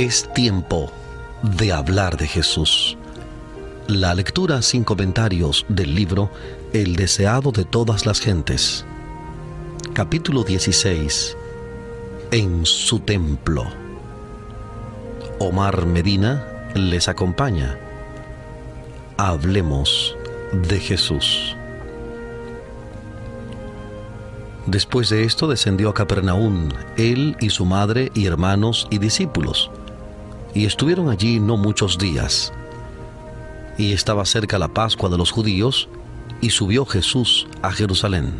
Es tiempo de hablar de Jesús. La lectura sin comentarios del libro El deseado de todas las gentes. Capítulo 16. En su templo. Omar Medina les acompaña. Hablemos de Jesús. Después de esto descendió a Capernaum, él y su madre y hermanos y discípulos, y estuvieron allí no muchos días. Y estaba cerca la Pascua de los judíos, y subió Jesús a Jerusalén.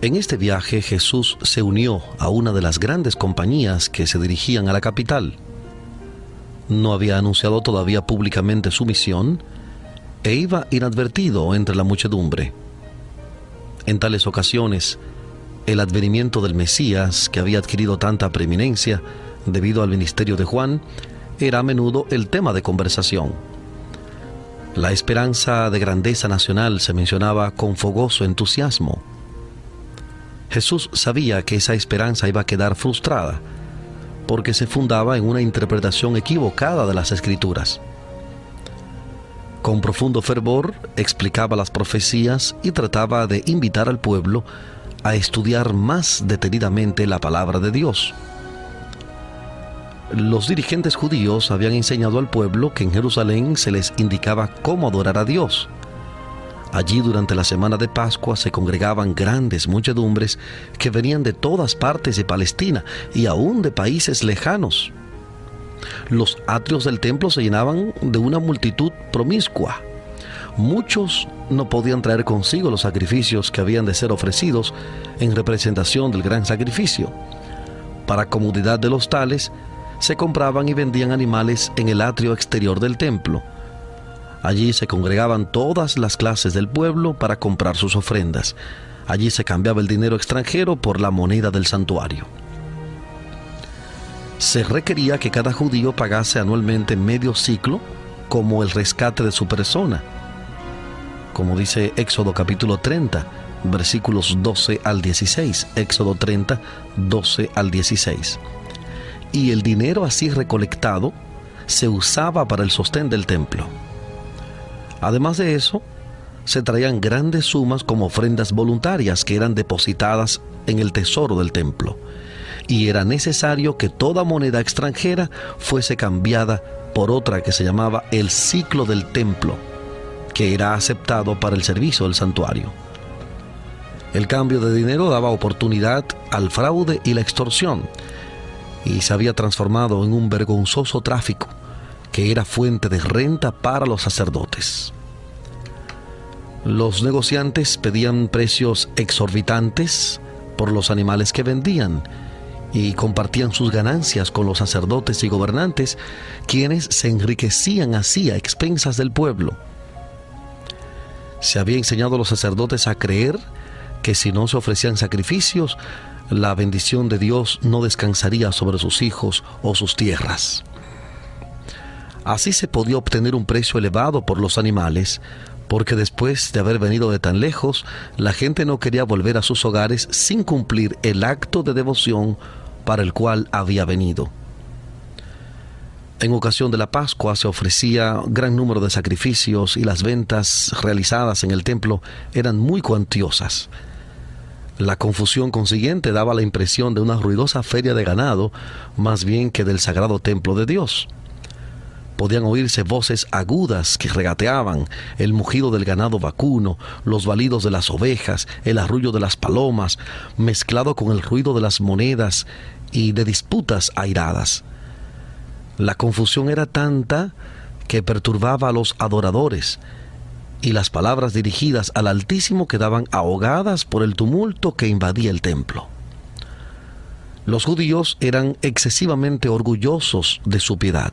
En este viaje Jesús se unió a una de las grandes compañías que se dirigían a la capital. No había anunciado todavía públicamente su misión, e iba inadvertido entre la muchedumbre. En tales ocasiones, el advenimiento del Mesías, que había adquirido tanta preeminencia debido al ministerio de Juan, era a menudo el tema de conversación. La esperanza de grandeza nacional se mencionaba con fogoso entusiasmo. Jesús sabía que esa esperanza iba a quedar frustrada, porque se fundaba en una interpretación equivocada de las Escrituras. Con profundo fervor explicaba las profecías y trataba de invitar al pueblo a estudiar más detenidamente la palabra de Dios. Los dirigentes judíos habían enseñado al pueblo que en Jerusalén se les indicaba cómo adorar a Dios. Allí durante la semana de Pascua se congregaban grandes muchedumbres que venían de todas partes de Palestina y aún de países lejanos. Los atrios del templo se llenaban de una multitud promiscua. Muchos no podían traer consigo los sacrificios que habían de ser ofrecidos en representación del gran sacrificio. Para comodidad de los tales, se compraban y vendían animales en el atrio exterior del templo. Allí se congregaban todas las clases del pueblo para comprar sus ofrendas. Allí se cambiaba el dinero extranjero por la moneda del santuario. Se requería que cada judío pagase anualmente medio ciclo como el rescate de su persona, como dice Éxodo capítulo 30, versículos 12 al 16, Éxodo 30, 12 al 16. Y el dinero así recolectado se usaba para el sostén del templo. Además de eso, se traían grandes sumas como ofrendas voluntarias que eran depositadas en el tesoro del templo. Y era necesario que toda moneda extranjera fuese cambiada por otra que se llamaba el ciclo del templo, que era aceptado para el servicio del santuario. El cambio de dinero daba oportunidad al fraude y la extorsión, y se había transformado en un vergonzoso tráfico que era fuente de renta para los sacerdotes. Los negociantes pedían precios exorbitantes por los animales que vendían, y compartían sus ganancias con los sacerdotes y gobernantes, quienes se enriquecían así a expensas del pueblo. Se había enseñado a los sacerdotes a creer que si no se ofrecían sacrificios, la bendición de Dios no descansaría sobre sus hijos o sus tierras. Así se podía obtener un precio elevado por los animales, porque después de haber venido de tan lejos, la gente no quería volver a sus hogares sin cumplir el acto de devoción para el cual había venido. En ocasión de la Pascua se ofrecía gran número de sacrificios y las ventas realizadas en el templo eran muy cuantiosas. La confusión consiguiente daba la impresión de una ruidosa feria de ganado, más bien que del sagrado templo de Dios. Podían oírse voces agudas que regateaban, el mugido del ganado vacuno, los balidos de las ovejas, el arrullo de las palomas, mezclado con el ruido de las monedas y de disputas airadas. La confusión era tanta que perturbaba a los adoradores, y las palabras dirigidas al Altísimo quedaban ahogadas por el tumulto que invadía el templo. Los judíos eran excesivamente orgullosos de su piedad.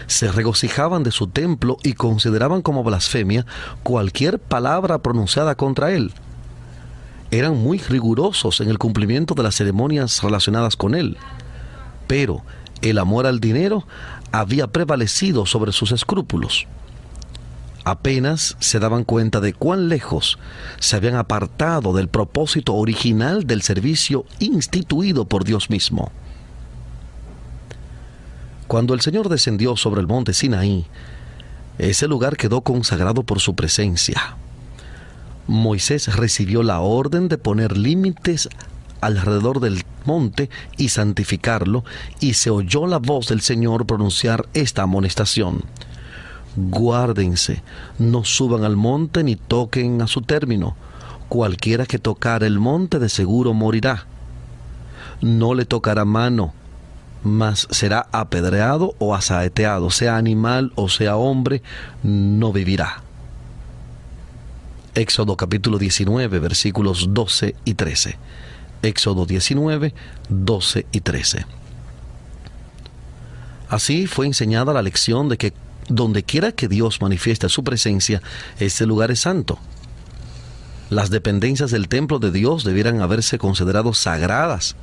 Se regocijaban de su templo y consideraban como blasfemia cualquier palabra pronunciada contra él. Eran muy rigurosos en el cumplimiento de las ceremonias relacionadas con él, pero el amor al dinero había prevalecido sobre sus escrúpulos. Apenas se daban cuenta de cuán lejos se habían apartado del propósito original del servicio instituido por Dios mismo. Cuando el Señor descendió sobre el monte Sinaí, ese lugar quedó consagrado por su presencia. Moisés recibió la orden de poner límites alrededor del monte y santificarlo, y se oyó la voz del Señor pronunciar esta amonestación: guárdense, no suban al monte ni toquen a su término. Cualquiera que tocar el monte de seguro morirá. No le tocará mano, mas será apedreado o asaeteado, sea animal o sea hombre, no vivirá. Éxodo capítulo 19, versículos 12 y 13. Éxodo 19, 12 y 13. Así fue enseñada la lección de que donde quiera que Dios manifieste su presencia, este lugar es santo. Las dependencias del templo de Dios debieran haberse considerado sagradas.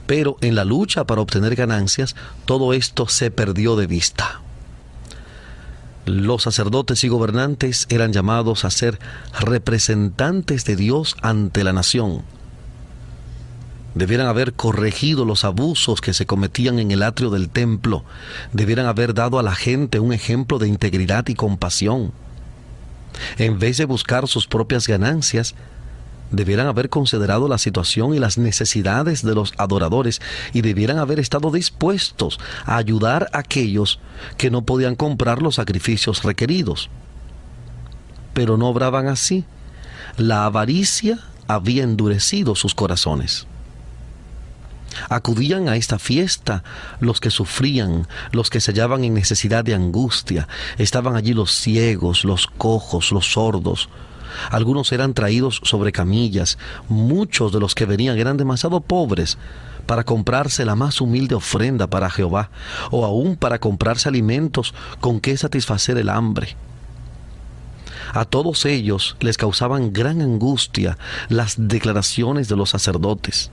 Pero en la lucha para obtener ganancias, todo esto se perdió de vista. Los sacerdotes y gobernantes eran llamados a ser representantes de Dios ante la nación. Debieran haber corregido los abusos que se cometían en el atrio del templo. Debieran haber dado a la gente un ejemplo de integridad y compasión. En vez de buscar sus propias ganancias, debieran haber considerado la situación y las necesidades de los adoradores, y debieran haber estado dispuestos a ayudar a aquellos que no podían comprar los sacrificios requeridos. Pero no obraban así. La avaricia había endurecido sus corazones. Acudían a esta fiesta los que sufrían, los que se hallaban en necesidad de angustia. Estaban allí los ciegos, los cojos, los sordos. Algunos eran traídos sobre camillas. Muchos de los que venían eran demasiado pobres para comprarse la más humilde ofrenda para Jehová, o aún para comprarse alimentos con que satisfacer el hambre. A todos ellos les causaban gran angustia las declaraciones de los sacerdotes.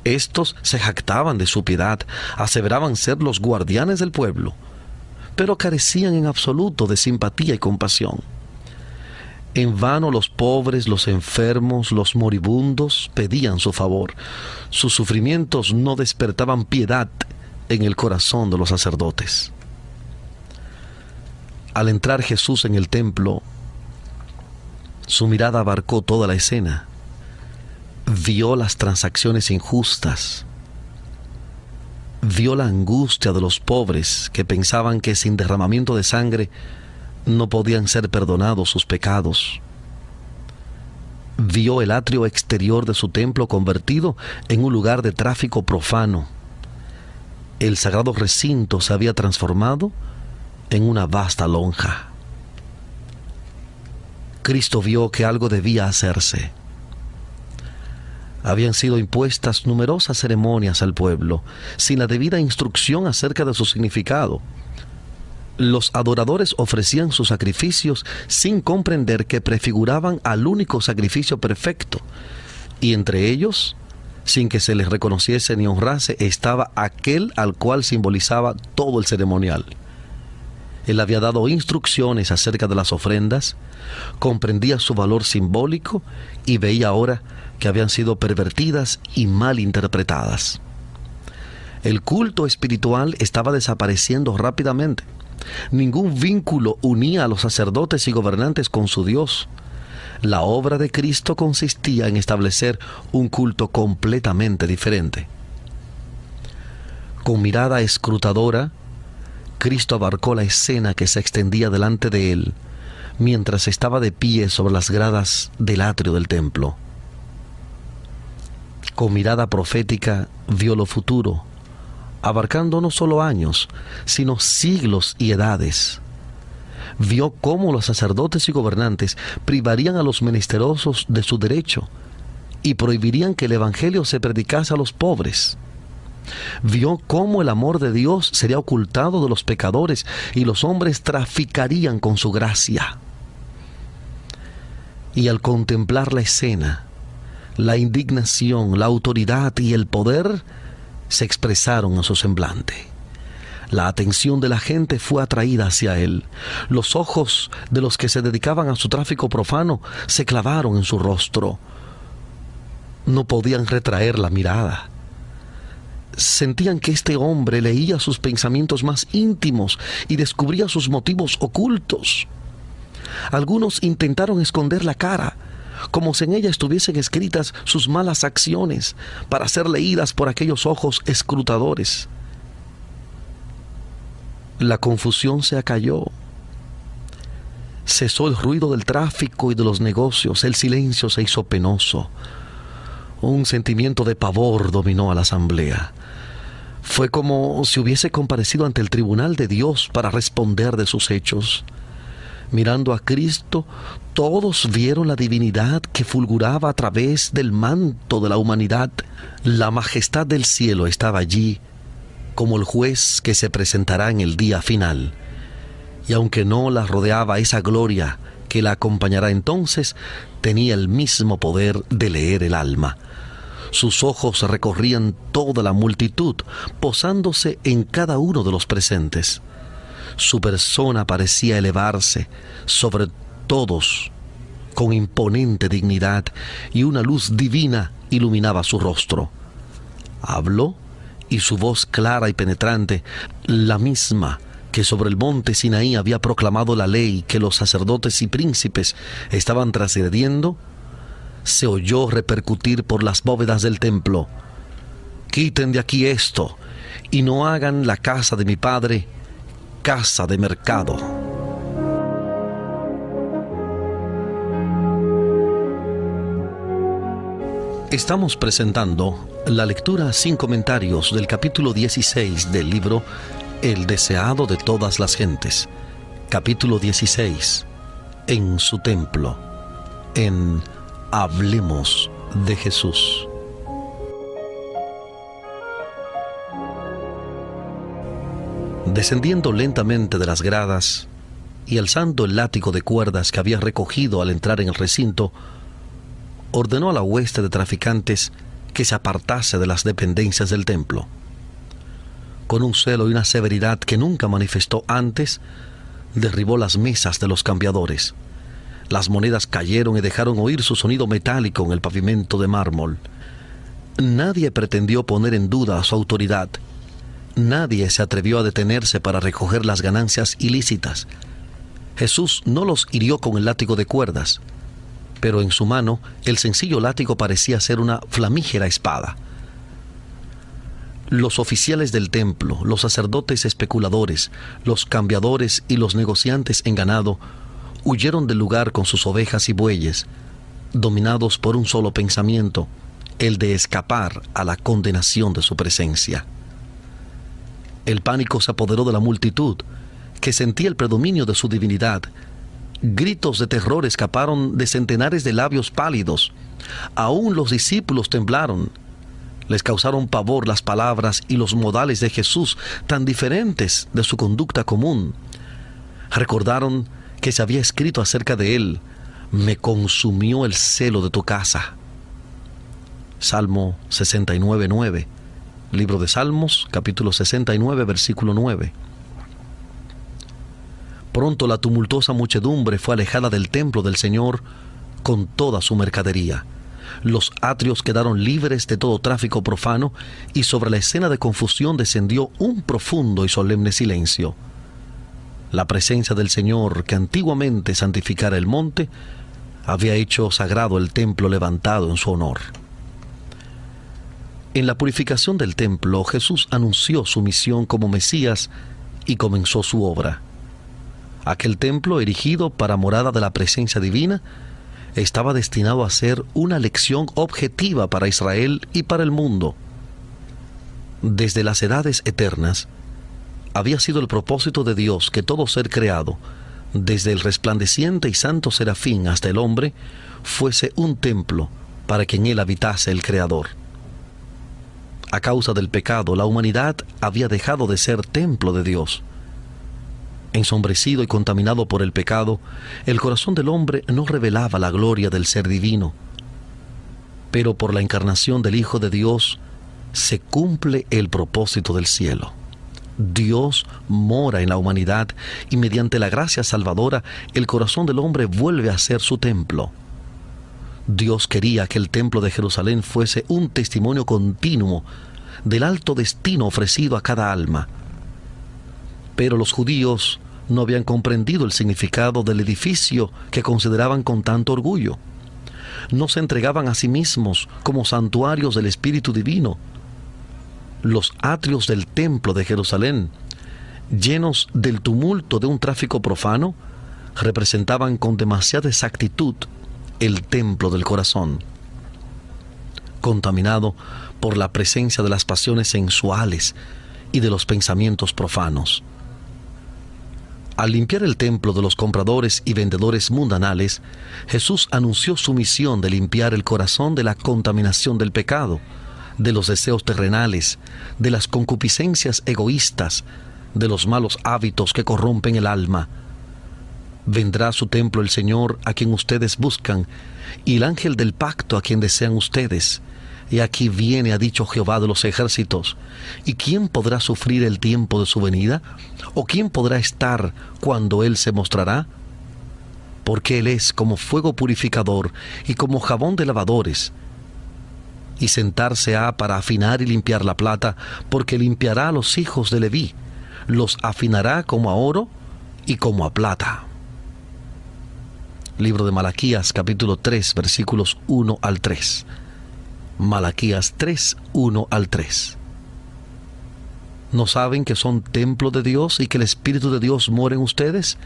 Estos se jactaban de su piedad, aseveraban ser los guardianes del pueblo, pero carecían en absoluto de simpatía y compasión. En vano los pobres, los enfermos, los moribundos pedían su favor. Sus sufrimientos no despertaban piedad en el corazón de los sacerdotes. Al entrar Jesús en el templo, su mirada abarcó toda la escena. Vio las transacciones injustas. Vio la angustia de los pobres que pensaban que sin derramamiento de sangre no podían ser perdonados sus pecados. Vio el atrio exterior de su templo convertido en un lugar de tráfico profano. El sagrado recinto se había transformado en una vasta lonja. Cristo vio que algo debía hacerse. Habían sido impuestas numerosas ceremonias al pueblo, sin la debida instrucción acerca de su significado. Los adoradores ofrecían sus sacrificios sin comprender que prefiguraban al único sacrificio perfecto, y entre ellos, sin que se les reconociese ni honrase, estaba aquel al cual simbolizaba todo el ceremonial. Él había dado instrucciones acerca de las ofrendas, comprendía su valor simbólico y veía ahora que habían sido pervertidas y mal interpretadas. El culto espiritual estaba desapareciendo rápidamente. Ningún vínculo unía a los sacerdotes y gobernantes con su Dios. La obra de Cristo consistía en establecer un culto completamente diferente. Con mirada escrutadora, Cristo abarcó la escena que se extendía delante de él, mientras estaba de pie sobre las gradas del atrio del templo. Con mirada profética vio lo futuro, abarcando no solo años, sino siglos y edades. Vio cómo los sacerdotes y gobernantes privarían a los menesterosos de su derecho y prohibirían que el evangelio se predicase a los pobres. Vio cómo el amor de Dios sería ocultado de los pecadores y los hombres traficarían con su gracia. Y al contemplar la escena, la indignación, la autoridad y el poder se expresaron en su semblante. La atención de la gente fue atraída hacia él. Los ojos de los que se dedicaban a su tráfico profano se clavaron en su rostro. No podían retraer la mirada. sentían que este hombre leía sus pensamientos más íntimos y descubría sus motivos ocultos. Algunos intentaron esconder la cara, como si en ella estuviesen escritas sus malas acciones, para ser leídas por aquellos ojos escrutadores. La confusión se acalló. Cesó el ruido del tráfico y de los negocios. El silencio se hizo penoso. Un sentimiento de pavor dominó a la asamblea. Fue como si hubiese comparecido ante el tribunal de Dios para responder de sus hechos. Mirando a Cristo, todos vieron la divinidad que fulguraba a través del manto de la humanidad. La majestad del cielo estaba allí, como el juez que se presentará en el día final. Y aunque no la rodeaba esa gloria que la acompañará entonces, tenía el mismo poder de leer el alma. Sus ojos recorrían toda la multitud, posándose en cada uno de los presentes. Su persona parecía elevarse sobre todos con imponente dignidad, y una luz divina iluminaba su rostro. Habló, y su voz clara y penetrante, la misma que sobre el monte Sinaí había proclamado la ley que los sacerdotes y príncipes estaban transgrediendo, se oyó repercutir por las bóvedas del templo: «Quiten de aquí esto, y no hagan la casa de mi padre casa de mercado». Estamos presentando la lectura sin comentarios del capítulo 16 del libro El deseado de todas las gentes. Capítulo 16. En su templo. En Hablemos de Jesús. Descendiendo lentamente de las gradas y alzando el látigo de cuerdas que había recogido al entrar en el recinto, ordenó a la hueste de traficantes que se apartase de las dependencias del templo. Con un celo y una severidad que nunca manifestó antes, derribó las mesas de los cambiadores. Las monedas cayeron y dejaron oír su sonido metálico en el pavimento de mármol. Nadie pretendió poner en duda su autoridad. Nadie se atrevió a detenerse para recoger las ganancias ilícitas. Jesús no los hirió con el látigo de cuerdas, pero en su mano el sencillo látigo parecía ser una flamígera espada. Los oficiales del templo, los sacerdotes especuladores, los cambiadores y los negociantes en ganado huyeron del lugar con sus ovejas y bueyes, dominados por un solo pensamiento, el de escapar a la condenación de su presencia. El pánico se apoderó de la multitud, que sentía el predominio de su divinidad. Gritos de terror escaparon de centenares de labios pálidos. Aún los discípulos temblaron. Les causaron pavor las palabras y los modales de Jesús, tan diferentes de su conducta común. Recordaron que se había escrito acerca de él: «Me consumió el celo de tu casa». Salmo 69:9. Libro de Salmos, capítulo 69, versículo 9. Pronto la tumultuosa muchedumbre fue alejada del templo del Señor con toda su mercadería. Los atrios quedaron libres de todo tráfico profano, y sobre la escena de confusión descendió un profundo y solemne silencio. La presencia del Señor, que antiguamente santificara el monte, había hecho sagrado el templo levantado en su honor. En la purificación del templo, Jesús anunció su misión como Mesías y comenzó su obra. Aquel templo, erigido para morada de la presencia divina, estaba destinado a ser una lección objetiva para Israel y para el mundo. Desde las edades eternas, había sido el propósito de Dios que todo ser creado, desde el resplandeciente y santo serafín hasta el hombre, fuese un templo para que en él habitase el Creador. A causa del pecado, la humanidad había dejado de ser templo de Dios. Ensombrecido y contaminado por el pecado, el corazón del hombre no revelaba la gloria del ser divino. Pero por la encarnación del Hijo de Dios se cumple el propósito del cielo. Dios mora en la humanidad, y mediante la gracia salvadora, el corazón del hombre vuelve a ser su templo. Dios quería que el templo de Jerusalén fuese un testimonio continuo del alto destino ofrecido a cada alma. Pero los judíos no habían comprendido el significado del edificio que consideraban con tanto orgullo. No se entregaban a sí mismos como santuarios del Espíritu Divino. Los atrios del templo de Jerusalén, llenos del tumulto de un tráfico profano, representaban con demasiada exactitud el templo del corazón, contaminado por la presencia de las pasiones sensuales y de los pensamientos profanos. Al limpiar el templo de los compradores y vendedores mundanales, Jesús anunció su misión de limpiar el corazón de la contaminación del pecado, de los deseos terrenales, de las concupiscencias egoístas, de los malos hábitos que corrompen el alma. Vendrá a su templo el Señor a quien ustedes buscan, y el ángel del pacto a quien desean ustedes. Y aquí viene, ha dicho Jehová de los ejércitos. ¿Y quién podrá sufrir el tiempo de su venida? ¿O quién podrá estar cuando Él se mostrará? Porque Él es como fuego purificador y como jabón de lavadores. Y sentarse ha para afinar y limpiar la plata, porque limpiará a los hijos de Leví, los afinará como a oro y como a plata. Libro de Malaquías, capítulo 3, versículos 1 al 3. Malaquías 3, 1 al 3. ¿No saben que son templo de Dios y que el Espíritu de Dios mora en ustedes?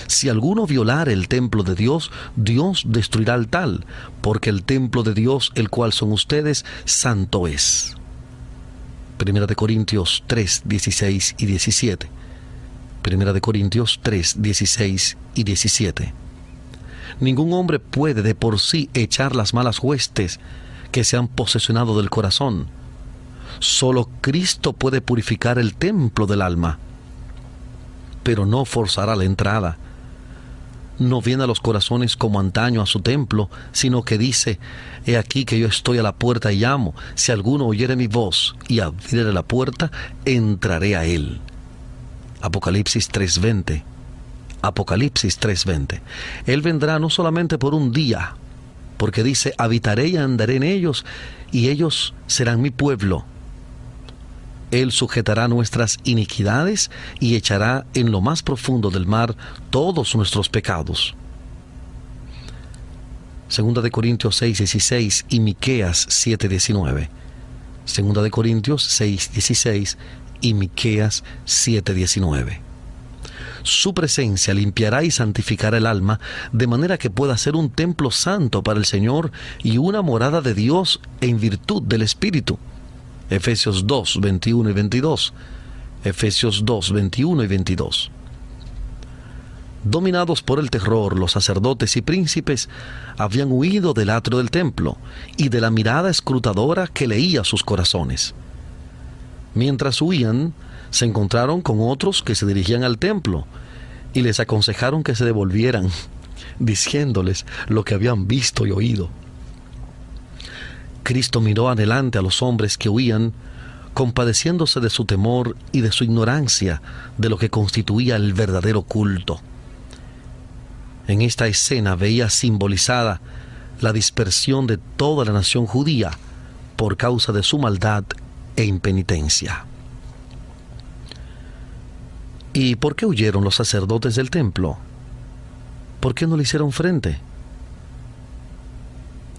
Si alguno violare el templo de Dios, Dios destruirá al tal, porque el templo de Dios, el cual son ustedes, santo es. Primera de Corintios 3, 16 y 17. Primera de Corintios 3, 16 y 17. Ningún hombre puede de por sí echar las malas huestes que se han posesionado del corazón. Solo Cristo puede purificar el templo del alma, pero no forzará la entrada. No viene a los corazones como antaño a su templo, sino que dice: he aquí que yo estoy a la puerta y llamo. Si alguno oyere mi voz y abriere la puerta, entraré a él. Apocalipsis 3:20. Apocalipsis 3:20. Él vendrá no solamente por un día, porque dice: habitaré y andaré en ellos, y ellos serán mi pueblo. Él sujetará nuestras iniquidades y echará en lo más profundo del mar todos nuestros pecados. Segunda de Corintios 6:16 y Miqueas 7:19. Segunda de Corintios 6:16 y Miqueas 7:19. Su presencia limpiará y santificará el alma, de manera que pueda ser un templo santo para el Señor y una morada de Dios en virtud del Espíritu. Efesios 2, 21 y 22. Efesios 2, 21 y 22. Dominados por el terror, los sacerdotes y príncipes habían huido del atrio del templo y de la mirada escrutadora que leía sus corazones. Mientras huían, se encontraron con otros que se dirigían al templo y les aconsejaron que se devolvieran, diciéndoles lo que habían visto y oído. Cristo miró adelante a los hombres que huían, compadeciéndose de su temor y de su ignorancia de lo que constituía el verdadero culto. En esta escena veía simbolizada la dispersión de toda la nación judía por causa de su maldad e impenitencia. ¿Y por qué huyeron los sacerdotes del templo? ¿Por qué no le hicieron frente?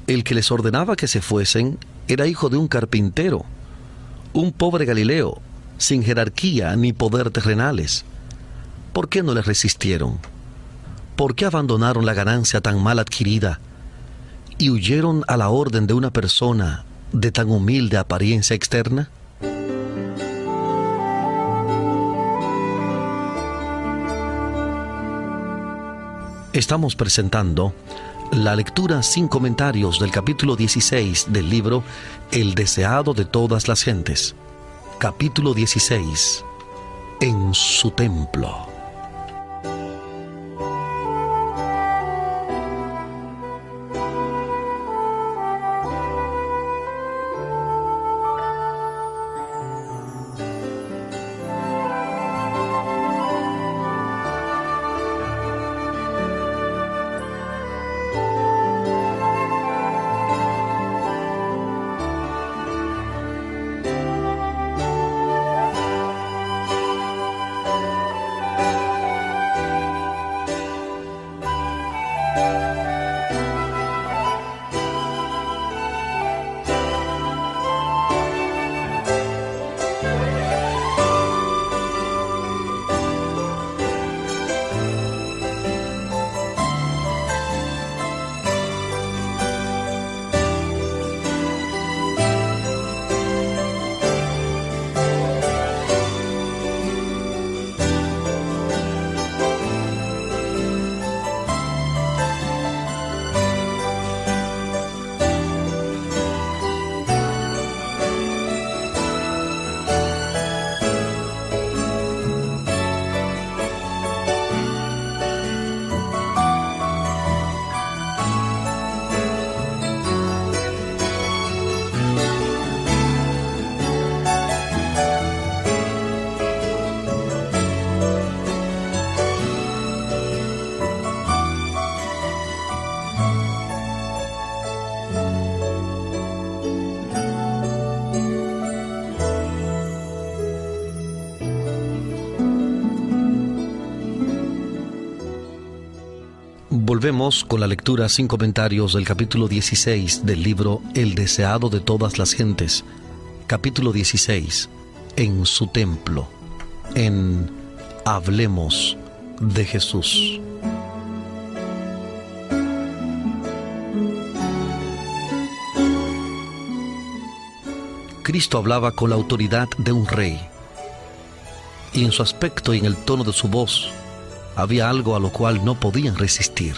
El que les ordenaba que se fuesen era hijo de un carpintero, un pobre Galileo, sin jerarquía ni poder terrenales. ¿Por qué no le resistieron? ¿Por qué abandonaron la ganancia tan mal adquirida y huyeron a la orden de una persona de tan humilde apariencia externa? Estamos presentando la lectura sin comentarios del capítulo 16 del libro El deseado de todas las gentes. Capítulo 16. En su templo. Volvemos con la lectura sin comentarios del capítulo 16 del libro El deseado de todas las gentes. Capítulo 16. En su templo. En Hablemos de Jesús. Cristo hablaba con la autoridad de un rey. Y en su aspecto y en el tono de su voz había algo a lo cual no podían resistir.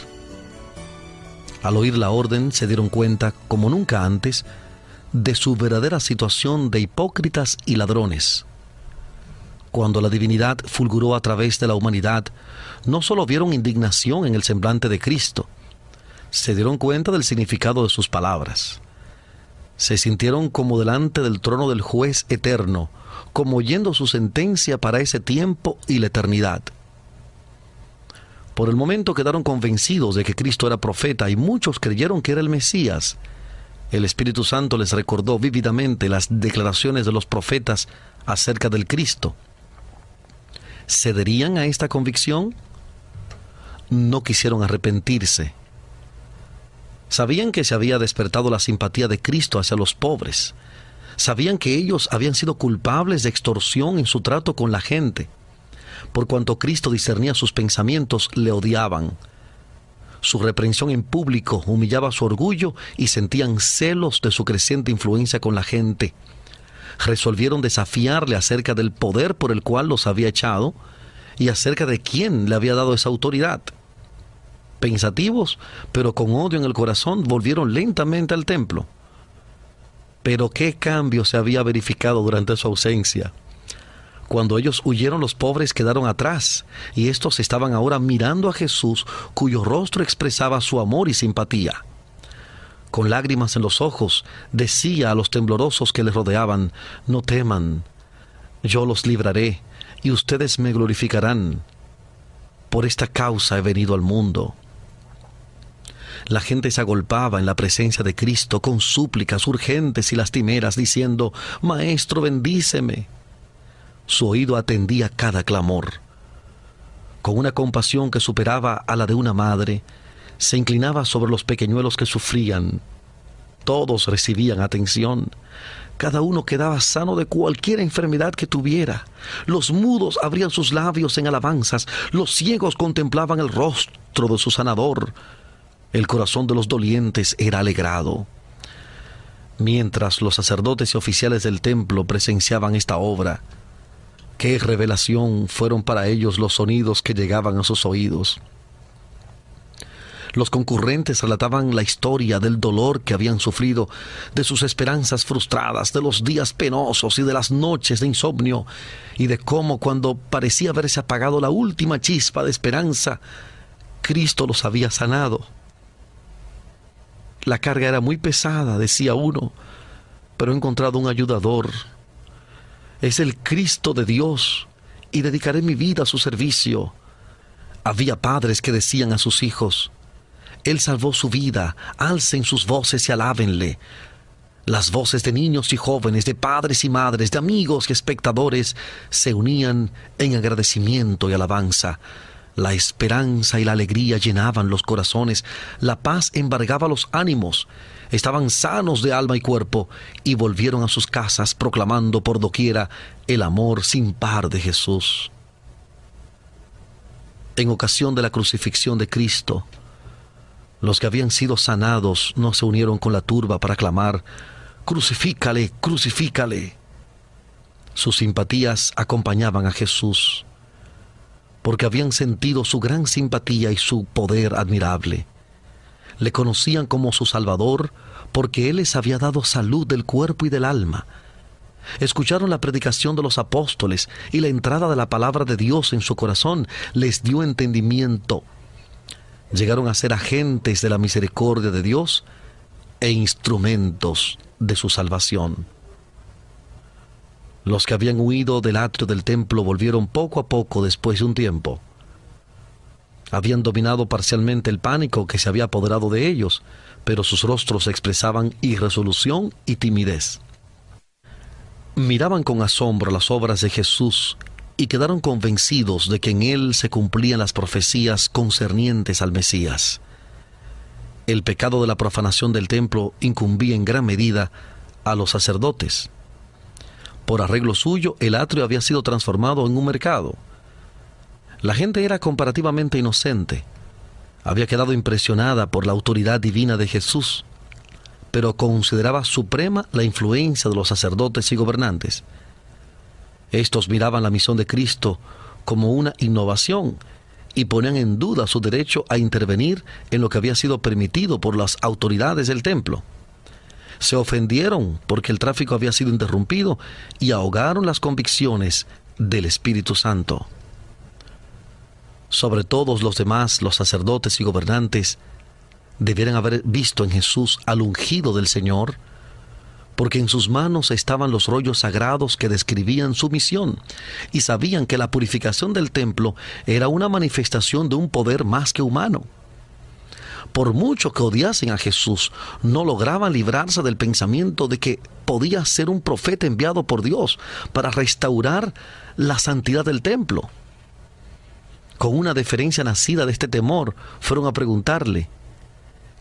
Al oír la orden se dieron cuenta, como nunca antes, de su verdadera situación de hipócritas y ladrones. Cuando la divinidad fulguró a través de la humanidad, no solo vieron indignación en el semblante de Cristo, se dieron cuenta del significado de sus palabras. Se sintieron como delante del trono del juez eterno, como oyendo su sentencia para ese tiempo y la eternidad. Por el momento quedaron convencidos de que Cristo era profeta y muchos creyeron que era el Mesías. El Espíritu Santo les recordó vívidamente las declaraciones de los profetas acerca del Cristo. ¿Cederían a esta convicción? No quisieron arrepentirse. Sabían que se había despertado la simpatía de Cristo hacia los pobres. Sabían que ellos habían sido culpables de extorsión en su trato con la gente. Por cuanto Cristo discernía sus pensamientos, le odiaban. Su reprensión en público humillaba su orgullo y sentían celos de su creciente influencia con la gente. Resolvieron desafiarle acerca del poder por el cual los había echado y acerca de quién le había dado esa autoridad. Pensativos, pero con odio en el corazón, volvieron lentamente al templo. Pero qué cambio se había verificado durante su ausencia. Cuando ellos huyeron, los pobres quedaron atrás, y estos estaban ahora mirando a Jesús, cuyo rostro expresaba su amor y simpatía. Con lágrimas en los ojos, decía a los temblorosos que les rodeaban: no teman, yo los libraré, y ustedes me glorificarán. Por esta causa he venido al mundo. La gente se agolpaba en la presencia de Cristo con súplicas urgentes y lastimeras, diciendo: Maestro, bendíceme. Su oído atendía cada clamor. Con una compasión que superaba a la de una madre, se inclinaba sobre los pequeñuelos que sufrían. Todos recibían atención. Cada uno quedaba sano de cualquier enfermedad que tuviera. Los mudos abrían sus labios en alabanzas. Los ciegos contemplaban el rostro de su sanador. El corazón de los dolientes era alegrado. Mientras los sacerdotes y oficiales del templo presenciaban esta obra, qué revelación fueron para ellos los sonidos que llegaban a sus oídos. Los concurrentes relataban la historia del dolor que habían sufrido, de sus esperanzas frustradas, de los días penosos y de las noches de insomnio, y de cómo, cuando parecía haberse apagado la última chispa de esperanza, Cristo los había sanado. La carga era muy pesada, decía uno, pero he encontrado un ayudador. Es el Cristo de Dios, y dedicaré mi vida a su servicio. Había padres que decían a sus hijos: Él salvó su vida, alcen sus voces y alábenle. Las voces de niños y jóvenes, de padres y madres, de amigos y espectadores se unían en agradecimiento y alabanza. La esperanza y la alegría llenaban los corazones, la paz embargaba los ánimos. Estaban sanos de alma y cuerpo y volvieron a sus casas proclamando por doquiera el amor sin par de Jesús. En ocasión de la crucifixión de Cristo, los que habían sido sanados no se unieron con la turba para clamar: «¡Crucifícale, crucifícale!». Sus simpatías acompañaban a Jesús, porque habían sentido su gran simpatía y su poder admirable. Le conocían como su Salvador, porque Él les había dado salud del cuerpo y del alma. Escucharon la predicación de los apóstoles, y la entrada de la palabra de Dios en su corazón les dio entendimiento. Llegaron a ser agentes de la misericordia de Dios e instrumentos de su salvación. Los que habían huido del atrio del templo volvieron poco a poco después de un tiempo. Habían dominado parcialmente el pánico que se había apoderado de ellos, pero sus rostros expresaban irresolución y timidez. Miraban con asombro las obras de Jesús y quedaron convencidos de que en él se cumplían las profecías concernientes al Mesías. El pecado de la profanación del templo incumbía en gran medida a los sacerdotes. Por arreglo suyo, el atrio había sido transformado en un mercado. La gente era comparativamente inocente. Había quedado impresionada por la autoridad divina de Jesús, pero consideraba suprema la influencia de los sacerdotes y gobernantes. Estos miraban la misión de Cristo como una innovación y ponían en duda su derecho a intervenir en lo que había sido permitido por las autoridades del templo. Se ofendieron porque el tráfico había sido interrumpido y ahogaron las convicciones del Espíritu Santo. Sobre todos los demás, los sacerdotes y gobernantes debieran haber visto en Jesús al ungido del Señor, porque en sus manos estaban los rollos sagrados que describían su misión, y sabían que la purificación del templo era una manifestación de un poder más que humano. Por mucho que odiasen a Jesús, no lograban librarse del pensamiento de que podía ser un profeta enviado por Dios para restaurar la santidad del templo. Con una deferencia nacida de este temor, fueron a preguntarle: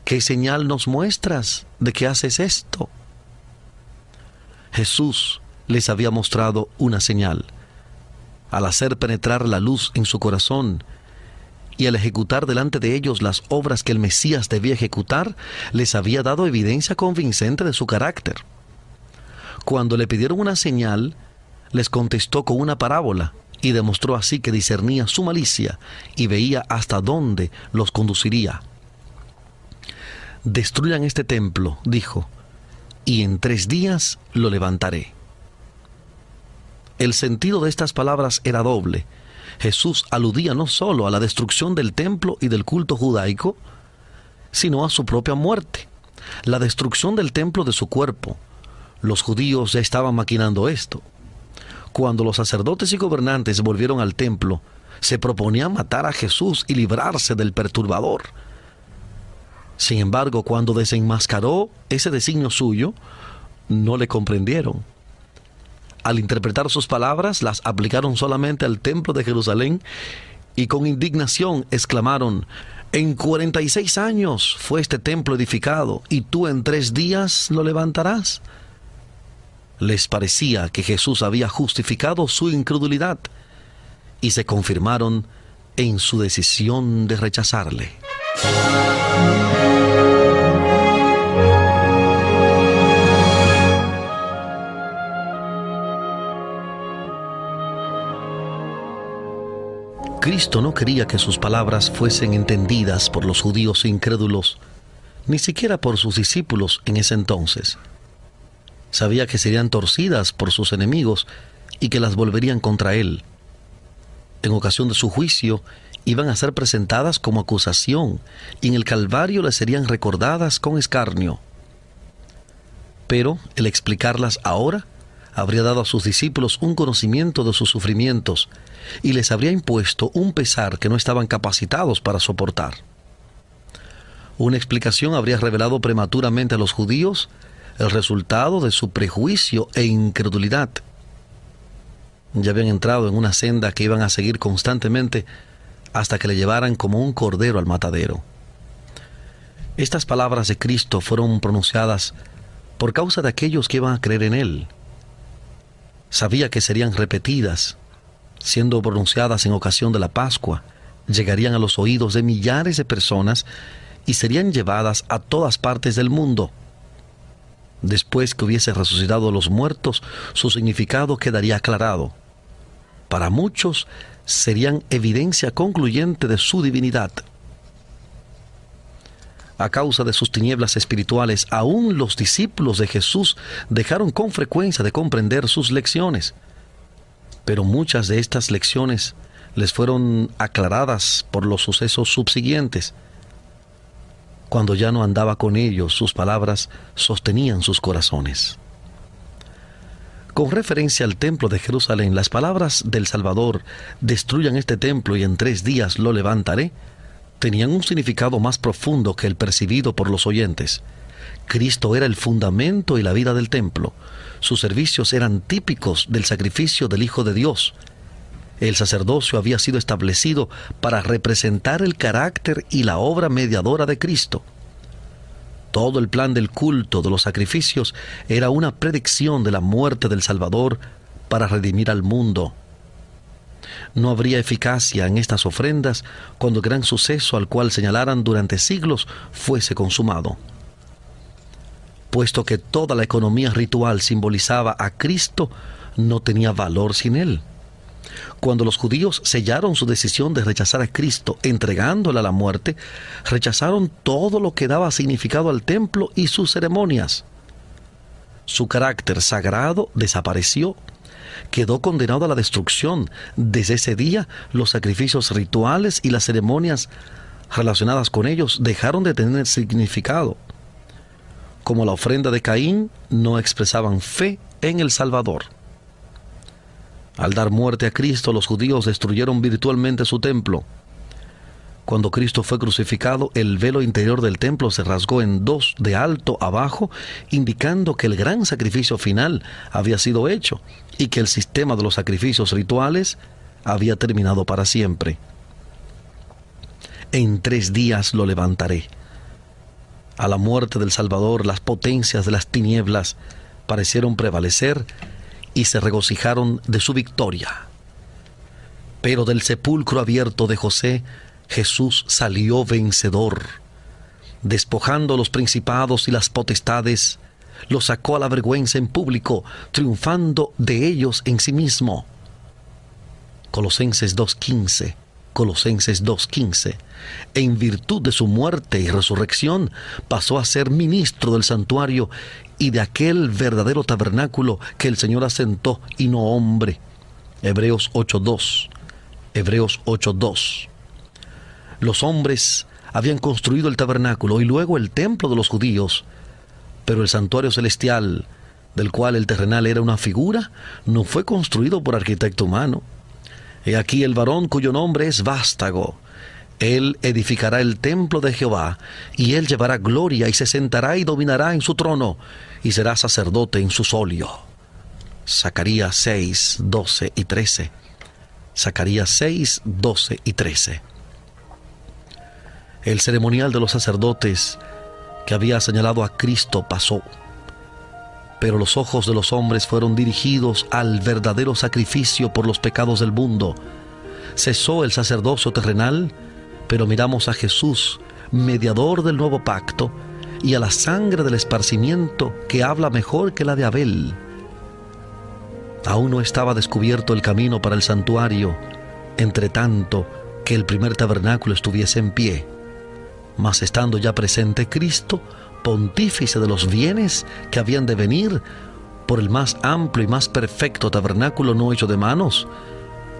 ¿qué señal nos muestras de que haces esto? Jesús les había mostrado una señal. Al hacer penetrar la luz en su corazón y al ejecutar delante de ellos las obras que el Mesías debía ejecutar, les había dado evidencia convincente de su carácter. Cuando le pidieron una señal, les contestó con una parábola y demostró así que discernía su malicia y veía hasta dónde los conduciría. «Destruyan este templo», dijo, «y en 3 días lo levantaré». El sentido de estas palabras era doble. Jesús aludía no solo a la destrucción del templo y del culto judaico, sino a su propia muerte, la destrucción del templo de su cuerpo. Los judíos ya estaban maquinando esto. Cuando los sacerdotes y gobernantes volvieron al templo, se proponían matar a Jesús y librarse del perturbador. Sin embargo, cuando desenmascaró ese designio suyo, no le comprendieron. Al interpretar sus palabras, las aplicaron solamente al templo de Jerusalén y con indignación exclamaron: «En 46 años fue este templo edificado, y tú en 3 días lo levantarás». Les parecía que Jesús había justificado su incredulidad y se confirmaron en su decisión de rechazarle. Cristo no quería que sus palabras fuesen entendidas por los judíos incrédulos, ni siquiera por sus discípulos en ese entonces. Sabía que serían torcidas por sus enemigos y que las volverían contra él. En ocasión de su juicio, iban a ser presentadas como acusación y en el Calvario les serían recordadas con escarnio. Pero el explicarlas ahora habría dado a sus discípulos un conocimiento de sus sufrimientos y les habría impuesto un pesar que no estaban capacitados para soportar. Una explicación habría revelado prematuramente a los judíos el resultado de su prejuicio e incredulidad. Ya habían entrado en una senda que iban a seguir constantemente hasta que le llevaran como un cordero al matadero. Estas palabras de Cristo fueron pronunciadas por causa de aquellos que iban a creer en Él. Sabía que serían repetidas, siendo pronunciadas en ocasión de la Pascua, llegarían a los oídos de millares de personas y serían llevadas a todas partes del mundo. Después que hubiese resucitado a los muertos, su significado quedaría aclarado. Para muchos serían evidencia concluyente de su divinidad. A causa de sus tinieblas espirituales, aún los discípulos de Jesús dejaron con frecuencia de comprender sus lecciones. Pero muchas de estas lecciones les fueron aclaradas por los sucesos subsiguientes. Cuando ya no andaba con ellos, sus palabras sostenían sus corazones. Con referencia al templo de Jerusalén, las palabras del Salvador, «destruyan este templo y en 3 días lo levantaré», tenían un significado más profundo que el percibido por los oyentes. Cristo era el fundamento y la vida del templo. Sus servicios eran típicos del sacrificio del Hijo de Dios. El sacerdocio había sido establecido para representar el carácter y la obra mediadora de Cristo. Todo el plan del culto de los sacrificios era una predicción de la muerte del Salvador para redimir al mundo. No habría eficacia en estas ofrendas cuando el gran suceso al cual señalaran durante siglos fuese consumado. Puesto que toda la economía ritual simbolizaba a Cristo, no tenía valor sin él. Cuando los judíos sellaron su decisión de rechazar a Cristo entregándole a la muerte, rechazaron todo lo que daba significado al templo y sus ceremonias. Su carácter sagrado desapareció, quedó condenado a la destrucción. Desde ese día, los sacrificios rituales y las ceremonias relacionadas con ellos dejaron de tener significado. Como la ofrenda de Caín, no expresaban fe en el Salvador. Al dar muerte a Cristo, los judíos destruyeron virtualmente su templo. Cuando Cristo fue crucificado, el velo interior del templo se rasgó en dos de alto a bajo, indicando que el gran sacrificio final había sido hecho y que el sistema de los sacrificios rituales había terminado para siempre. En 3 días lo levantaré. A la muerte del Salvador, las potencias de las tinieblas parecieron prevalecer y se regocijaron de su victoria. Pero del sepulcro abierto de José, Jesús salió vencedor. Despojando a los principados y las potestades, los sacó a la vergüenza en público, triunfando de ellos en sí mismo. Colosenses 2:15. Colosenses 2:15. En virtud de su muerte y resurrección, pasó a ser ministro del santuario y de aquel verdadero tabernáculo que el Señor asentó y no hombre. Hebreos 8:2. Hebreos 8:2. Los hombres habían construido el tabernáculo y luego el templo de los judíos, pero el santuario celestial, del cual el terrenal era una figura, no fue construido por arquitecto humano. He aquí el varón cuyo nombre es Vástago. Él edificará el templo de Jehová, y él llevará gloria y se sentará y dominará en su trono, y será sacerdote en su solio. Zacarías 6:12 y 13. Zacarías 6:12 y 13. El ceremonial de los sacerdotes que había señalado a Cristo pasó, pero los ojos de los hombres fueron dirigidos al verdadero sacrificio por los pecados del mundo. Cesó el sacerdocio terrenal, pero miramos a Jesús, mediador del nuevo pacto, y a la sangre del esparcimiento que habla mejor que la de Abel. Aún no estaba descubierto el camino para el santuario, entre tanto que el primer tabernáculo estuviese en pie. Mas estando ya presente Cristo, pontífice de los bienes que habían de venir, por el más amplio y más perfecto tabernáculo no hecho de manos,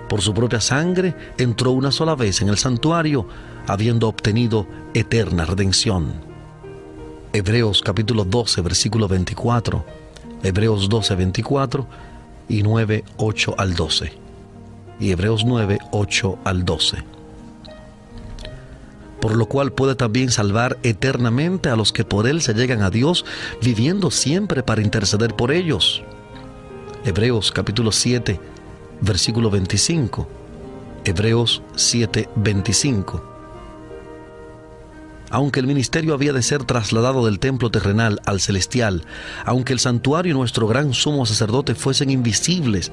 por su propia sangre entró una sola vez en el santuario, habiendo obtenido eterna redención. Hebreos capítulo 12, versículo 24, Hebreos 12, 24 y 9, 8 al 12, y Hebreos 9, 8 al 12. Por lo cual puede también salvar eternamente a los que por él se llegan a Dios, viviendo siempre para interceder por ellos. Hebreos capítulo 7, versículo 25. Hebreos 7, 25. Aunque el ministerio había de ser trasladado del templo terrenal al celestial, aunque el santuario y nuestro gran sumo sacerdote fuesen invisibles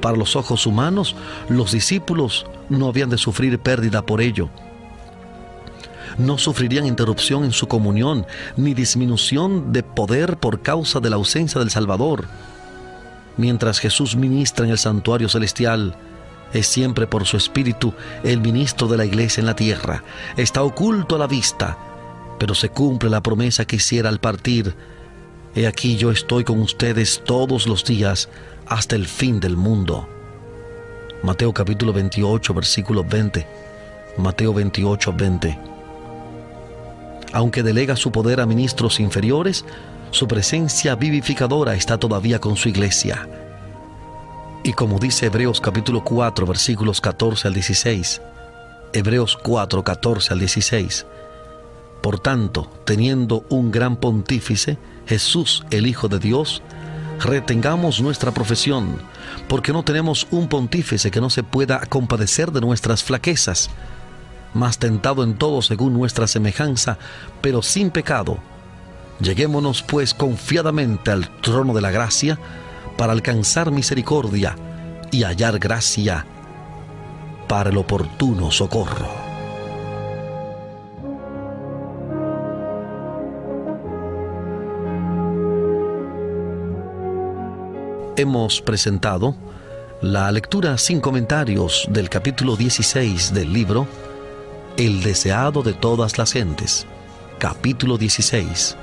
para los ojos humanos, los discípulos no habían de sufrir pérdida por ello. No sufrirían interrupción en su comunión, ni disminución de poder por causa de la ausencia del Salvador. Mientras Jesús ministra en el santuario celestial, es siempre por su Espíritu el ministro de la iglesia en la tierra. Está oculto a la vista, pero se cumple la promesa que hiciera al partir: He aquí yo estoy con ustedes todos los días hasta el fin del mundo. Mateo capítulo 28, versículo 20. Mateo 28, 20. Aunque delega su poder a ministros inferiores, su presencia vivificadora está todavía con su iglesia. Y como dice Hebreos capítulo 4, versículos 14 al 16, Hebreos 4, 14 al 16, por tanto, teniendo un gran pontífice, Jesús, el Hijo de Dios, retengamos nuestra profesión, porque no tenemos un pontífice que no se pueda compadecer de nuestras flaquezas, mas tentado en todo según nuestra semejanza, pero sin pecado. Lleguémonos pues confiadamente al trono de la gracia, para alcanzar misericordia y hallar gracia para el oportuno socorro. Hemos presentado la lectura sin comentarios del capítulo 16 del libro El deseado de todas las gentes, capítulo 16,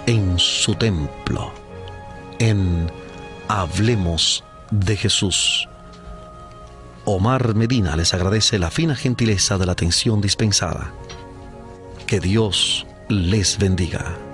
en su templo, en Hablemos de Jesús. Omar Medina les agradece la fina gentileza de la atención dispensada. Que Dios les bendiga.